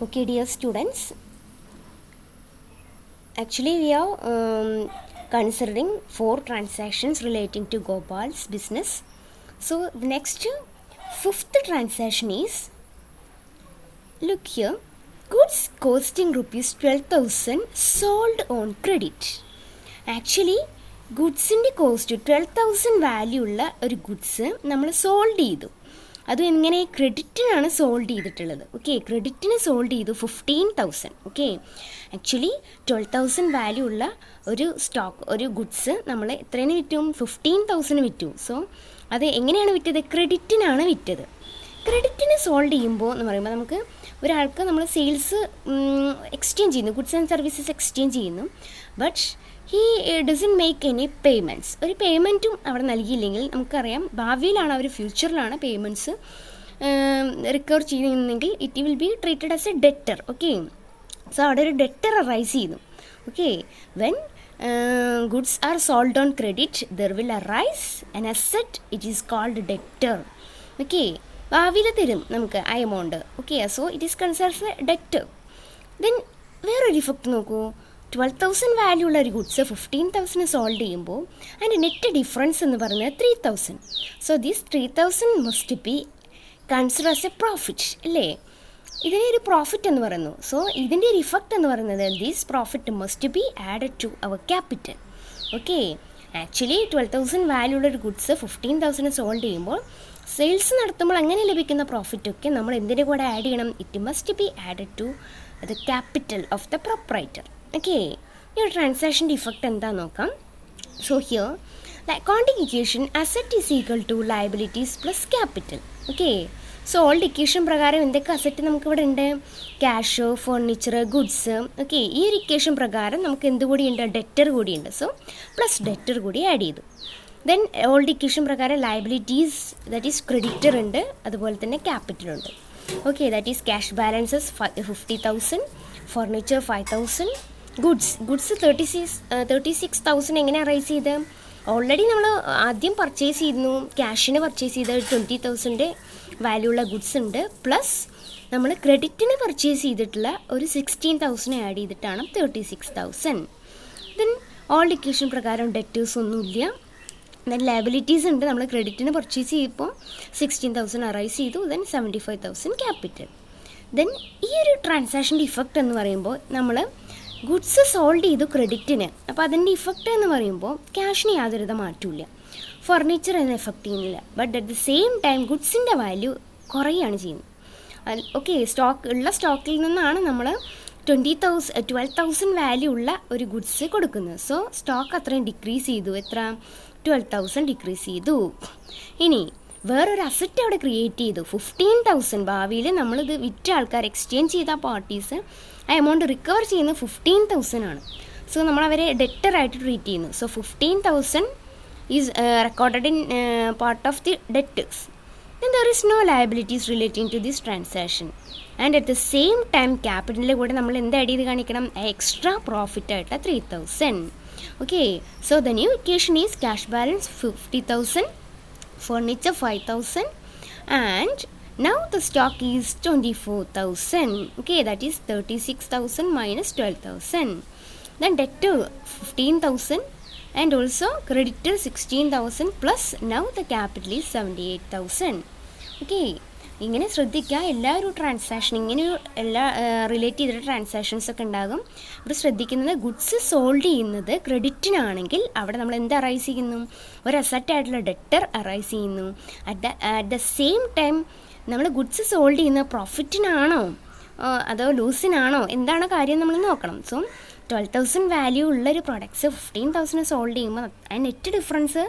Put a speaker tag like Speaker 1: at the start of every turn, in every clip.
Speaker 1: Okay, dear students, actually we are considering 4 transactions relating to Gopal's business. So the next 5th transaction is, look here, goods costing rupees 12,000 sold on credit. Actually ഗുഡ്സിൻ്റെ cost 12,000 value ഉള്ള ഒരു goods നമ്മൾ sold ചെയ്തു. അതും എങ്ങനെ? ക്രെഡിറ്റിനാണ് sold ചെയ്തിട്ടുള്ളത്. Okay, ക്രെഡിറ്റിന് സോൾഡ് ചെയ്തു 15,000. ഓക്കെ, ആക്ച്വലി 12,000 വാല്യൂ ഉള്ള ഒരു സ്റ്റോക്ക്, ഒരു ഗുഡ്സ് നമ്മൾ എത്രയാണ് വിറ്റും? 15,000 വിറ്റു. സോ അത് എങ്ങനെയാണ് വിറ്റത്? ക്രെഡിറ്റിനാണ് വിറ്റത്. ക്രെഡിറ്റിന് സോൾഡ് ചെയ്യുമ്പോൾ എന്ന് പറയുമ്പോൾ നമുക്ക് ഒരാൾക്ക് നമ്മൾ സെയിൽസ് എക്സ്ചേഞ്ച് ചെയ്യുന്നു, ഗുഡ്സ് ആൻഡ് സർവീസസ് എക്സ്ചേഞ്ച് ചെയ്യുന്നു. But he doesn't make any payments. ഒരു പേയ്മെൻറ്റും അവിടെ നൽകിയില്ലെങ്കിൽ നമുക്കറിയാം ഭാവിയിലാണ്, അവർ ഫ്യൂച്ചറിലാണ് പേയ്മെൻറ്റ്സ് റിക്കവർ ചെയ്യുന്നതെങ്കിൽ it will be treated as A debtor. Okay, so അവിടെ ഒരു ഡെറ്റർ അറൈസ് ചെയ്യുന്നു. Okay, when goods are sold on credit, there will arise an asset, it is called debtor. Okay, ഭാവിയിൽ തരും നമുക്ക് ആ amount. Okay, so it is considered A debtor. Then വേറൊരു effect നോക്കൂ. 12,000 value ഉള്ള ഒരു ഗുഡ്സ് 15,000 സോൾഡ് ചെയ്യുമ്പോൾ അതിൻ്റെ നെറ്റ് ഡിഫറൻസ് എന്ന് പറയുന്നത് 3,000. So this 3,000 must be consider as A profit അല്ലേ? ഇതിനെ ഒരു പ്രോഫിറ്റ് എന്ന് പറയുന്നു. സോ ഇതിൻ്റെ ഒരു ഇഫക്റ്റ് എന്ന് പറയുന്നത് this profit must be added to our capital. Okay, actually 12,000 value ഉള്ള ഒരു ഗുഡ്സ് 15,000 സോൾഡ് ചെയ്യുമ്പോൾ സെയിൽസ് നടത്തുമ്പോൾ അങ്ങനെ ലഭിക്കുന്ന പ്രോഫിറ്റൊക്കെ നമ്മൾ എന്തിൻ്റെ കൂടെ ആഡ് ചെയ്യണം? It must be added to the capital of the proprietor. Okay, ഈ ഒരു ട്രാൻസാക്ഷൻ്റെ ഇഫക്റ്റ് എന്താ നോക്കാം. So here the accounting equation asset is equal to liabilities plus capital. Okay, so old equation പ്രകാരം എന്തൊക്കെ അസറ്റ് നമുക്കിവിടെ ഉണ്ട്? Cash, furniture, goods. ഓക്കെ, ഈ ഒരു ഇക്വേഷൻ പ്രകാരം നമുക്ക് എന്ത് കൂടിയുണ്ട്? ഡെറ്റർ കൂടിയുണ്ട്. സോ പ്ലസ് ഡെറ്റർ കൂടി ആഡ് ചെയ്തു. ദെൻ ഓൾഡ് ഇക്വേഷൻ പ്രകാരം ലയബിലിറ്റീസ് ദാറ്റ് ഈസ് ക്രെഡിറ്റർ ഉണ്ട്, അതുപോലെ തന്നെ ക്യാപിറ്റൽ ഉണ്ട്. Okay, that is cash balances 50,000, furniture 5,000, goods 36,000. എങ്ങനെ അറൈസ് ചെയ്ത്? ഓൾറെഡി നമ്മൾ ആദ്യം പർച്ചേസ് ചെയ്യുന്നു, ക്യാഷിന് പർച്ചേസ് ചെയ്ത 20,000 വാല്യൂ ഉള്ള ഗുഡ്സ് ഉണ്ട്, പ്ലസ് നമ്മൾ ക്രെഡിറ്റിന് പർച്ചേസ് ചെയ്തിട്ടുള്ള ഒരു 16,000 ആഡ് ചെയ്തിട്ടാണ് 36,000. ദെൻ ഓൾഡ് ഇക്വേഷൻ പ്രകാരം ഡെറ്റേഴ്സ് ഒന്നുമില്ല. ദെൻ ലയബിലിറ്റീസ് ഉണ്ട്, നമ്മൾ ക്രെഡിറ്റിന് പർച്ചേസ് ചെയ്തപ്പോൾ 16,000 അറൈസ് ചെയ്തു. Then 75,000 capital. ദെൻ ഈ ഒരു ട്രാൻസാക്ഷൻ്റെ ഇഫക്റ്റ് എന്ന് പറയുമ്പോൾ നമ്മൾ ഗുഡ്സ് സോൾഡ് ചെയ്തു ക്രെഡിറ്റിന്. അപ്പോൾ അതിൻ്റെ ഇഫക്റ്റ് എന്ന് പറയുമ്പോൾ ക്യാഷിന് യാതൊരുവിധ മാറ്റമില്ല, ഫർണിച്ചർ എന്ന് എഫക്റ്റ് ചെയ്യുന്നില്ല. But at the same time ഗുഡ്സിൻ്റെ വാല്യൂ കുറയുകയാണ് ചെയ്യുന്നത്. ഓക്കെ, സ്റ്റോക്കിൽ നിന്നാണ് നമ്മൾ 12,000 വാല്യൂ ഉള്ള ഒരു ഗുഡ്സ് കൊടുക്കുന്നത്. സോ സ്റ്റോക്ക് അത്രയും ഡിക്രീസ് ചെയ്തു. എത്ര? 12,000 ഡിക്രീസ് ചെയ്തു. ഇനി വേറൊരു അസറ്റ് അവിടെ ക്രിയേറ്റ് ചെയ്തു 15,000. ഭാവിയിൽ നമ്മളിത് വിറ്റ ആൾക്കാർ, എക്സ്ചേഞ്ച് ചെയ്ത പാർട്ടീസ് ആ എമൗണ്ട് റിക്കവർ ചെയ്യുന്നത് 15,000 ആണ്. സോ നമ്മൾ അവരെ ഡെറ്ററായിട്ട് ട്രീറ്റ് ചെയ്യുന്നു. So 15,000 is recorded in part of the debtors. Then there is no liabilities relating to this transaction. And at the same time ക്യാപിറ്റലിൻ്റെ കൂടെ നമ്മൾ എന്ത് ആഡ് ചെയ്ത് കാണിക്കണം? എക്സ്ട്രാ പ്രോഫിറ്റ് ആയിട്ട് 3,000. Okay, so the new equation is cash balance 50,000, furniture 5,000, and now the stock is 24,000. Okay, that is 36,000 minus 12,000. Then debtor 15,000 and also creditor 16,000 plus now the capital is 78,000. Okay, ഇങ്ങനെ ശ്രദ്ധിക്കുക. എല്ലാ ഒരു transaction ഇങ്ങനെ എല്ലാ relate ചെയ്തിട്ട് transactions ഒക്കെ ഉണ്ടാകും. ഇവിടെ ശ്രദ്ധിക്കുന്നത് ഗുഡ്സ് സോൾഡ് ചെയ്യുന്നത് ക്രെഡിറ്റിനാണെങ്കിൽ അവിടെ നമ്മൾ എന്ത് അറൈസ് ചെയ്യുന്നു? ഒരു അസറ്റായിട്ടുള്ള ഡെറ്റർ അറൈസ് ചെയ്യുന്നു. അറ്റ് ദ സെയിം ടൈം നമ്മൾ ഗുഡ്സ് സോൾഡ് ചെയ്യുന്ന പ്രോഫിറ്റിനാണോ അതോ ലൂസിനാണോ, എന്താണ് കാര്യം നമ്മൾ നോക്കണം. സോ 12,000 വാല്യൂ ഉള്ളൊരു പ്രൊഡക്ട്സ് 15,000 സോൾഡ് ചെയ്യുമ്പോൾ ആ നെറ്റ് ഡിഫറൻസ്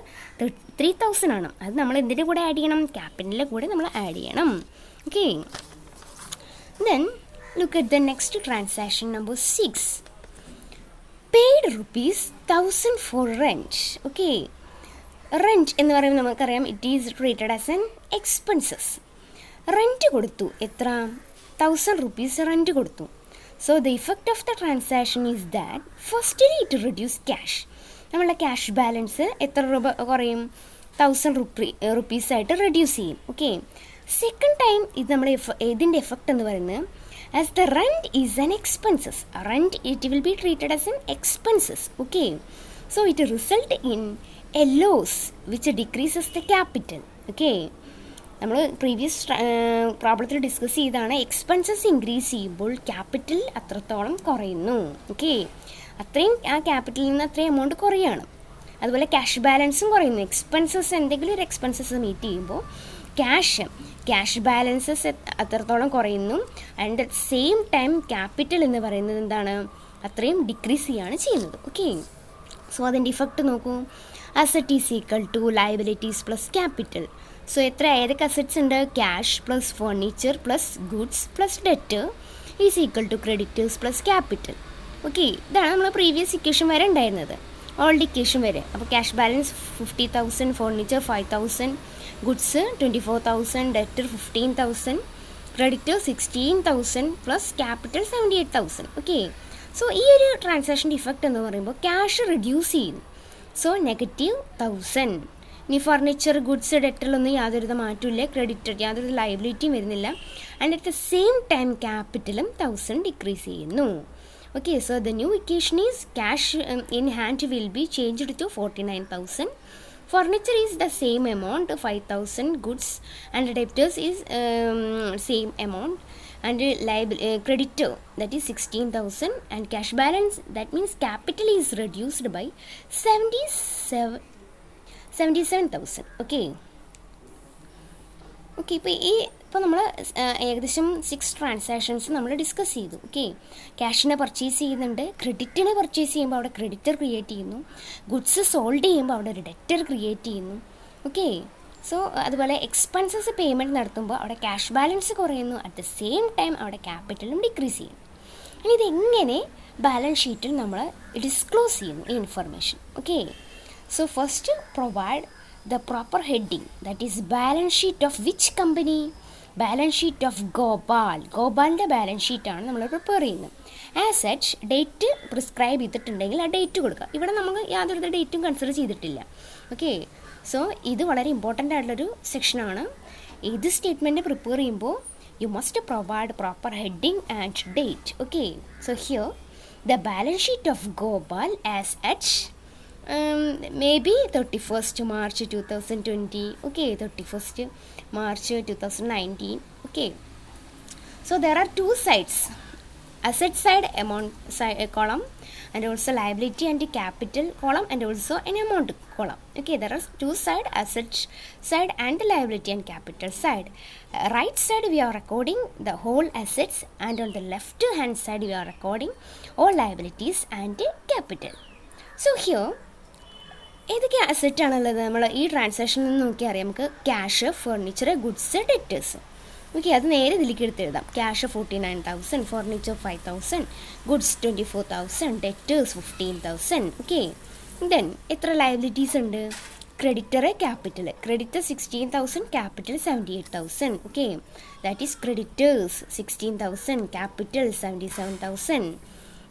Speaker 1: 3,000 ആണ്. അത് നമ്മൾ എന്തിൻ്റെ കൂടെ ആഡ് ചെയ്യണം? ക്യാപിറ്റലിൻ്റെ കൂടെ നമ്മൾ ആഡ് ചെയ്യണം. Okay, then look at the next transaction number 6. Paid ₹1,000 for rent. Okay, rent എന്ന് പറയുമ്പോൾ നമുക്കറിയാം it is treated as an expenses. Rent കൊടുത്തു. എത്ര? 1,000 rupees റെൻറ്റ് കൊടുത്തു. So the effect of the transaction is that firstly it reduce cash. നമ്മളുടെ cash balance എത്ര രൂപ കുറയും? 1,000 rupees ആയിട്ട് റെഡ്യൂസ് ചെയ്യും. ഓക്കെ, സെക്കൻഡ് ടൈം ഇത് നമ്മുടെ ഇതിൻ്റെ എഫക്റ്റ് എന്ന് പറയുന്നത് as the rent is an expenses. Rent, it will be treated as an expenses. Okay, so it result in a loss which decreases the capital. Okay, നമ്മൾ previous പ്രോബ്ലത്തിൽ discuss ചെയ്താണ് expenses increase ചെയ്യുമ്പോൾ capital അത്രത്തോളം കുറയുന്നു. Okay, അത്രയും ആ ക്യാപിറ്റലിൽ നിന്ന് അത്രയും amount കുറയാണ്. അതുപോലെ ക്യാഷ് ബാലൻസും കുറയുന്നു. എക്സ്പെൻസസ് എന്തെങ്കിലും ഒരു എക്സ്പെൻസസ് മീറ്റ് ചെയ്യുമ്പോൾ ക്യാഷ് ബാലൻസസ് അത്രത്തോളം കുറയുന്നു. And at same time capital എന്ന് പറയുന്നത് എന്താണ്, അത്രയും ഡിക്രീസ് ചെയ്യുകയാണ് ചെയ്യുന്നത്. ഓക്കെ, സോ അതിൻ്റെ ഇഫക്റ്റ് നോക്കൂ. Asset is equal to liabilities plus capital. So ഏതൊക്കെ അസറ്റ്സ് ഉണ്ട്? Cash plus furniture plus goods plus debt is equal to creditors plus capital. Okay, ഇതാണ് നമ്മൾ പ്രീവിയസ് ഇക്വേഷൻ വരെ ഉണ്ടായിരുന്നത്, ഓൾഡ് ഇക്വേഷൻ വരെ. അപ്പോൾ cash balance 50,000, furniture 5,000, goods 24,000, debtor 15,000, creditor 16,000 plus capital 78,000. Okay, so ഈ ഒരു ട്രാൻസാക്ഷൻ്റെ ഇഫക്റ്റ് എന്ന് പറയുമ്പോൾ ക്യാഷ് റിഡ്യൂസ് ചെയ്യുന്നു. സോ -1,000. ഇനി ഫർണിച്ചർ, ഗുഡ്സ്, ഡെറ്ററിലൊന്നും യാതൊരു മാറ്റമില്ല, ക്രെഡിറ്റർ യാതൊരു ലയബിലിറ്റിയും വരുന്നില്ല. And at the same time ക്യാപിറ്റലും 1,000 ഡിക്രീസ് ചെയ്യുന്നു. Okay, so the new equation is cash in hand will be changed to 49,000. Furniture is the same amount, 5,000. Goods and debtors is same amount. And creditor, that is 16,000. And cash balance, that means capital is reduced by 77,000. Okay. Okay, ഇപ്പോൾ നമ്മൾ ഏകദേശം 6 transactions നമ്മൾ discuss ചെയ്തു. Okay, ക്യാഷിനെ purchase ചെയ്യുന്നുണ്ട്, ക്രെഡിറ്റിനെ purchase ചെയ്യുമ്പോൾ അവിടെ creditor create ചെയ്യുന്നു, goods sold ചെയ്യുമ്പോൾ അവിടെ ഒരു ഡെറ്റർ ക്രിയേറ്റ് ചെയ്യുന്നു. ഓക്കെ, സോ അതുപോലെ എക്സ്പെൻസസ് പേയ്മെൻറ്റ് നടത്തുമ്പോൾ അവിടെ ക്യാഷ് ബാലൻസ് കുറയുന്നു, അറ്റ് ദ സെയിം ടൈം അവിടെ ക്യാപിറ്റലും ഡിക്രീസ് ചെയ്യുന്നു. ഇനി ഇതെങ്ങനെ ബാലൻസ് ഷീറ്റിൽ നമ്മൾ ഡിസ്ക്ലോസ് ചെയ്യുന്നു ഈ information. Okay, so first provide the proper heading, that is balance sheet of which company? Balance sheet of ഗോപാലിൻ്റെ ബാലൻസ് ഷീറ്റാണ് നമ്മൾ പ്രിപ്പയർ ചെയ്യുന്നത്. ആസ് സച്ച് ഡേറ്റ് പ്രിസ്ക്രൈബ് ചെയ്തിട്ടുണ്ടെങ്കിൽ ആ ഡേറ്റ് കൊടുക്കുക. ഇവിടെ നമുക്ക് യാതൊരു ഡേറ്റും കൺസിഡർ ചെയ്തിട്ടില്ല. ഓക്കെ, സോ ഇത് വളരെ ഇമ്പോർട്ടൻ്റ് ആയിട്ടുള്ളൊരു സെക്ഷനാണ്. ഏത് സ്റ്റേറ്റ്മെൻറ്റ് പ്രിപ്പയർ ചെയ്യുമ്പോൾ you must provide proper heading and date. Okay, so here the balance sheet of Gopal as at maybe 31st March 2020. Okay, 31st March 2019. Okay, so there are two sides, asset side, amount side column, and also liability and capital column, and also an amount column. Okay, there are two side, asset side and liability and capital side. Right side we are recording the whole assets, and on the left hand side we are recording all liabilities and capital. So here ഏതൊക്കെ അസറ്റാണുള്ളത് നമ്മൾ ഈ ട്രാൻസാക്ഷനിൽ നിന്ന് നോക്കിയാൽ അറിയാം. നമുക്ക് cash, furniture, goods, debtors. Okay, അത് നേരെ ഇതിലേക്ക് എടുത്ത് എഴുതാം. Cash 49,000, furniture 5,000, goods 24,000, debtors 15,000. Okay, then എത്ര ലയബിലിറ്റീസ് ഉണ്ട്? Creditor, capital. Creditor 16,000, capital 78,000. Okay, that is creditors 16,000, capital 77,000.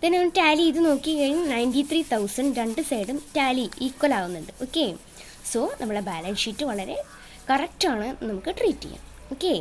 Speaker 1: Then ഒന്ന് ടാലി ചെയ്ത് നോക്കി കഴിഞ്ഞാൽ 93,000 രണ്ട് സൈഡും ടാലി ഈക്വൽ ആവുന്നുണ്ട്. ഓക്കെ, സോ നമ്മളെ ബാലൻസ് ഷീറ്റ് വളരെ കറക്റ്റാണ്, നമുക്ക് ട്രീറ്റ് ചെയ്യാം. ഓക്കെ.